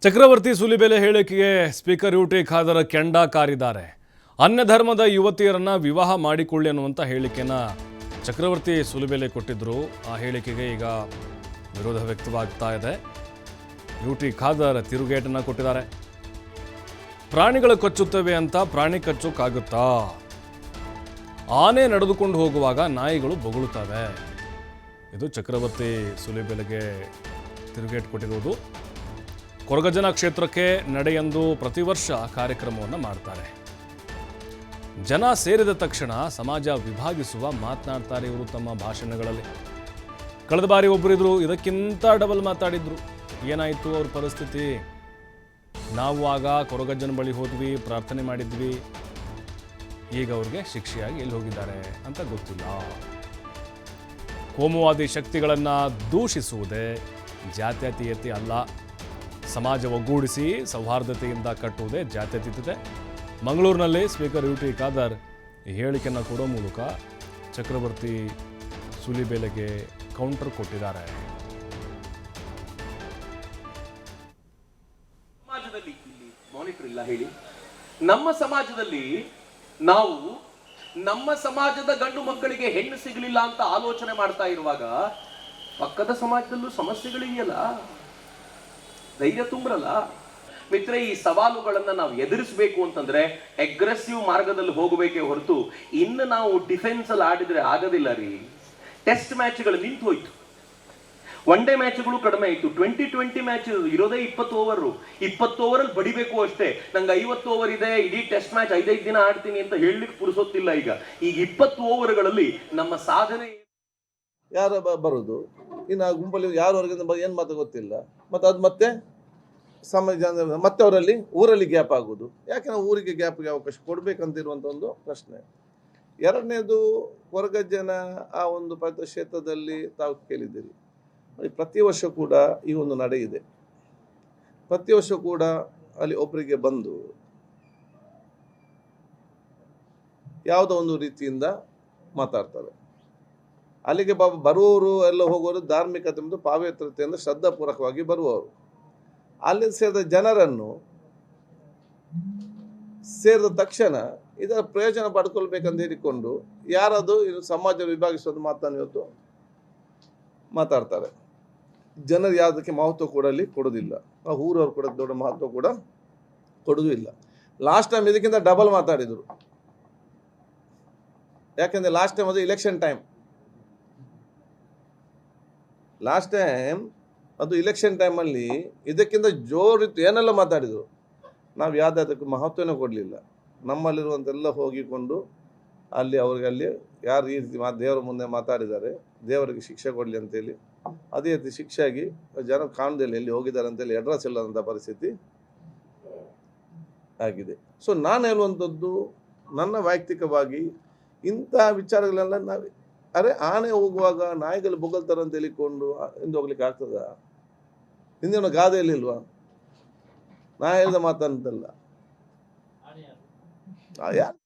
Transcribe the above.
ಚಕ್ರವರ್ತಿ ಸೂಲಿಬೆಲೆ ಹೇಳಿಕೆಗೆ speaker UT Khader ಕೆಂಡ ಕಾರಿದ್ದಾರೆ. ಅನ್ಯ ಧರ್ಮದ ಯುವತಿಯರನ್ನ ವಿವಾಹ ಮಾಡಿಕೊಳ್ಳಿ ಅನ್ನುವಂಥ ಹೇಳಿಕೆನ ಚಕ್ರವರ್ತಿ ಸೂಲಿಬೆಲೆ ಕೊಟ್ಟಿದ್ರು. ಆ ಹೇಳಿಕೆಗೆ ಈಗ ವಿರೋಧ ವ್ಯಕ್ತವಾಗ್ತಾ ಇದೆ. ಯುಟಿ ಖಾದರ್ ತಿರುಗೇಟನ್ನು ಕೊಟ್ಟಿದ್ದಾರೆ. ಪ್ರಾಣಿಗಳು ಕಚ್ಚುತ್ತವೆ ಅಂತ ಪ್ರಾಣಿ ಕಚ್ಚೋಕ್ಕಾಗುತ್ತಾ? ಆನೆ ನಡೆದುಕೊಂಡು ಹೋಗುವಾಗ ನಾಯಿಗಳು ಬೊಗಳುತ್ತವೆ. ಇದು ಚಕ್ರವರ್ತಿ ಸೂಲಿಬೆಲೆಗೆ ತಿರುಗೇಟು ಕೊಟ್ಟಿರುವುದು. ಕೊರಗಜ್ಜನ ಕ್ಷೇತ್ರಕ್ಕೆ ನಡೆಯೆಂದು ಪ್ರತಿ ವರ್ಷ ಕಾರ್ಯಕ್ರಮವನ್ನು ಮಾಡ್ತಾರೆ. ಜನ ಸೇರಿದ ತಕ್ಷಣ ಸಮಾಜ ವಿಭಾಗಿಸುವ ಮಾತನಾಡ್ತಾರೆ ಇವರು ತಮ್ಮ ಭಾಷಣಗಳಲ್ಲಿ. ಕಳೆದ ಬಾರಿ ಒಬ್ಬರಿದ್ರು, ಇದಕ್ಕಿಂತ ಡಬಲ್ ಮಾತಾಡಿದ್ರು. ಏನಾಯಿತು ಅವ್ರ ಪರಿಸ್ಥಿತಿ? ನಾವು ಆಗ ಕೊರಗಜ್ಜನ ಬಳಿ ಹೋದ್ವಿ, ಪ್ರಾರ್ಥನೆ ಮಾಡಿದ್ವಿ, ಈಗ ಅವ್ರಿಗೆ ಶಿಕ್ಷೆಯಾಗಿ ಎಲ್ಲಿ ಹೋಗಿದ್ದಾರೆ ಅಂತ ಗೊತ್ತಿಲ್ಲ. ಕೋಮುವಾದಿ ಶಕ್ತಿಗಳನ್ನು ದೂಷಿಸುವುದೇ ಜಾತ್ಯತೀಯತೆ ಅಲ್ಲ. ಸಮಾಜ ಒಗ್ಗೂಡಿಸಿ ಸೌಹಾರ್ದತೆಯಿಂದ ಕಟ್ಟುವುದೇ ಜಾತ್ಯತೀತತೆ. ಮಂಗಳೂರಿನಲ್ಲಿ ಸ್ಪೀಕರ್ ಯುಟಿ ಖಾದರ್ ಈ ಹೇಳಿಕೆಯನ್ನು ಕೊಡೋ ಮೂಲಕ ಚಕ್ರವರ್ತಿ ಸೂಲಿಬೆಲೆಗೆ ಕೌಂಟರ್ ಕೊಟ್ಟಿದ್ದಾರೆ. ಸಮಾಜದಲ್ಲಿ ಮಾನಿಟರ್ ಇಲ್ಲ ಹೇಳಿ. ನಮ್ಮ ಸಮಾಜದಲ್ಲಿ ನಾವು ನಮ್ಮ ಸಮಾಜದ ಗಂಡು ಮಕ್ಕಳಿಗೆ ಹೆಣ್ಣು ಸಿಗಲಿಲ್ಲ ಅಂತ ಆಲೋಚನೆ ಮಾಡ್ತಾ ಇರುವಾಗ ಪಕ್ಕದ ಸಮಾಜದಲ್ಲೂ ಸಮಸ್ಯೆಗಳಿದೆಯಲ್ಲ, ಧೈರ್ಯ ತುಂಬ್ರಲ್ಲ ಮಿತ್ರ. ಈ ಸವಾಲುಗಳನ್ನ ನಾವು ಎದುರಿಸಬೇಕು ಅಂತಂದ್ರೆ ಅಗ್ರೆಸಿವ್ ಮಾರ್ಗದಲ್ಲಿ ಹೋಗಬೇಕೇ ಹೊರತು ಇನ್ನು ನಾವು ಡಿಫೆನ್ಸ್ ಅಲ್ಲಿ ಆಡಿದ್ರೆ ಆಗೋದಿಲ್ಲ ರೀ. ಟೆಸ್ಟ್ ಮ್ಯಾಚ್ಗಳು ನಿಂತು ಹೋಯ್ತು, ಒನ್ ಡೇ ಮ್ಯಾಚ್ಗಳು ಕಡಿಮೆ ಆಯ್ತು. 2020 ಮ್ಯಾಚ್ ಇರೋದೇ 20 ಓವರ್. 20 ಓವರಲ್ಲಿ ಬಡಿಬೇಕು ಅಷ್ಟೇ. ನಂಗೆ 50 ಓವರ್ ಇದೆ, ಇಡೀ ಟೆಸ್ಟ್ ಮ್ಯಾಚ್ 5 ದಿನ ಆಡ್ತೀನಿ ಅಂತ ಹೇಳಲಿಕ್ಕೆ ಪುರುಸೊತ್ತಿಲ್ಲ. ಈಗ 20 ಓವರ್ಗಳಲ್ಲಿ ನಮ್ಮ ಸಾಧನೆ ಯಾರು ಬರೋದು, ಇನ್ನು ಆ ಗುಂಪಲ್ಲಿ ಯಾರು ಹೊರಗಿಂದ ಏನು ಮಾತು ಗೊತ್ತಿಲ್ಲ. ಮತ್ತು ಅದು ಮತ್ತೆ ಸಮಾಜ ಮತ್ತೆ ಅವರಲ್ಲಿ ಊರಲ್ಲಿ ಗ್ಯಾಪ್ ಆಗೋದು. ಯಾಕೆ ನಾವು ಊರಿಗೆ ಗ್ಯಾಪ್ಗೆ ಅವಕಾಶ ಕೊಡಬೇಕಂತಿರುವಂಥ ಒಂದು ಪ್ರಶ್ನೆ. ಎರಡನೇದು, ಕೊರಗಜ್ಜನ ಆ ಒಂದು ಕ್ಷೇತ್ರದಲ್ಲಿ ತಾವು ಕೇಳಿದ್ದೀರಿ, ಪ್ರತಿ ವರ್ಷ ಕೂಡ ಈ ಒಂದು ನಡೆ ಇದೆ. ಪ್ರತಿ ವರ್ಷ ಕೂಡ ಅಲ್ಲಿ ಒಬ್ಬರಿಗೆ ಬಂದು ಯಾವುದೋ ಒಂದು ರೀತಿಯಿಂದ ಮಾತಾಡ್ತಾರೆ. ಅಲ್ಲಿಗೆ ಬರುವವರು ಎಲ್ಲ ಹೋಗೋರು ಧಾರ್ಮಿಕತೆ ಮತ್ತು ಪಾವಿತ್ರತೆಯಿಂದ ಶ್ರದ್ಧಾಪೂರ್ವಕವಾಗಿ ಬರುವವರು. ಅಲ್ಲಿ ಸೇರಿದ ಜನರನ್ನು ಸೇರಿದ ತಕ್ಷಣ ಇದರ ಪ್ರಯೋಜನ ಪಡ್ಕೊಳ್ಬೇಕಂತ ಹೇಳಿಕೊಂಡು ಯಾರದು ಇದು ಸಮಾಜ ವಿಭಾಗಿಸೋದು ಮಾತನ್ನು ಇವತ್ತು ಮಾತಾಡ್ತಾರೆ. ಜನರು ಯಾವುದಕ್ಕೆ ಮಹತ್ವ ಕೊಡಲಿ ಕೊಡೋದಿಲ್ಲ. ಊರವ್ರು ಕೂಡ ದೊಡ್ಡ ಮಹತ್ವ ಕೂಡ ಕೊಡೋದು ಇಲ್ಲ. ಲಾಸ್ಟ್ ಟೈಮ್ ಇದಕ್ಕಿಂತ ಡಬಲ್ ಮಾತಾಡಿದರು. ಯಾಕೆಂದರೆ ಲಾಸ್ಟ್ ಟೈಮ್ ಅದು ಇಲೆಕ್ಷನ್ ಟೈಮ್. ಲಾಸ್ಟ್ ಟೈಮ್ ಅದು ಇಲೆಕ್ಷನ್ ಟೈಮಲ್ಲಿ ಇದಕ್ಕಿಂತ ಜೋರಿತ್ತು, ಏನೆಲ್ಲ ಮಾತಾಡಿದರು. ನಾವು ಯಾವುದಕ್ಕೂ ಮಹತ್ವನೇ ಕೊಡಲಿಲ್ಲ. ನಮ್ಮಲ್ಲಿರುವಂತೆಲ್ಲ ಹೋಗಿಕೊಂಡು ಅಲ್ಲಿ ಅವ್ರಿಗೆ ಯಾರು ಈ ರೀತಿ ದೇವರ ಮುಂದೆ ಮಾತಾಡಿದ್ದಾರೆ, ದೇವರಿಗೆ ಶಿಕ್ಷೆ ಕೊಡಲಿ ಅಂತೇಳಿ ಅದೇ ರೀತಿ ಶಿಕ್ಷೆ ಆಗಿ ಜನ ಕಾಣದಲ್ಲಿ ಎಲ್ಲಿ ಹೋಗಿದ್ದಾರೆ ಅಂತೇಳಿ ಅಡ್ರೆಸ್ ಇಲ್ಲದಂಥ ಪರಿಸ್ಥಿತಿ ಆಗಿದೆ. ಸೊ ನಾನು ಹೇಳುವಂಥದ್ದು, ನನ್ನ ವೈಯಕ್ತಿಕವಾಗಿ ಇಂಥ ವಿಚಾರಗಳೆಲ್ಲ ನಾವು ಆನೆ ಹೋಗುವಾಗ ನಾಯಿಗಳು ಬೊಗಳ್ತಾರೆ ಅಂತ ಹೇಳಿಕೊಂಡು ಹಿಂದೆ ಹೋಗ್ಲಿಕ್ಕೆ ಆಗ್ತದ? ಹಿಂದಿನ ಗಾದೆಯಲ್ಲಿ ಇಲ್ವಾ? ನಾ ಹೇಳಿದ ಮಾತಂತಲ್ಲ ಯಾರು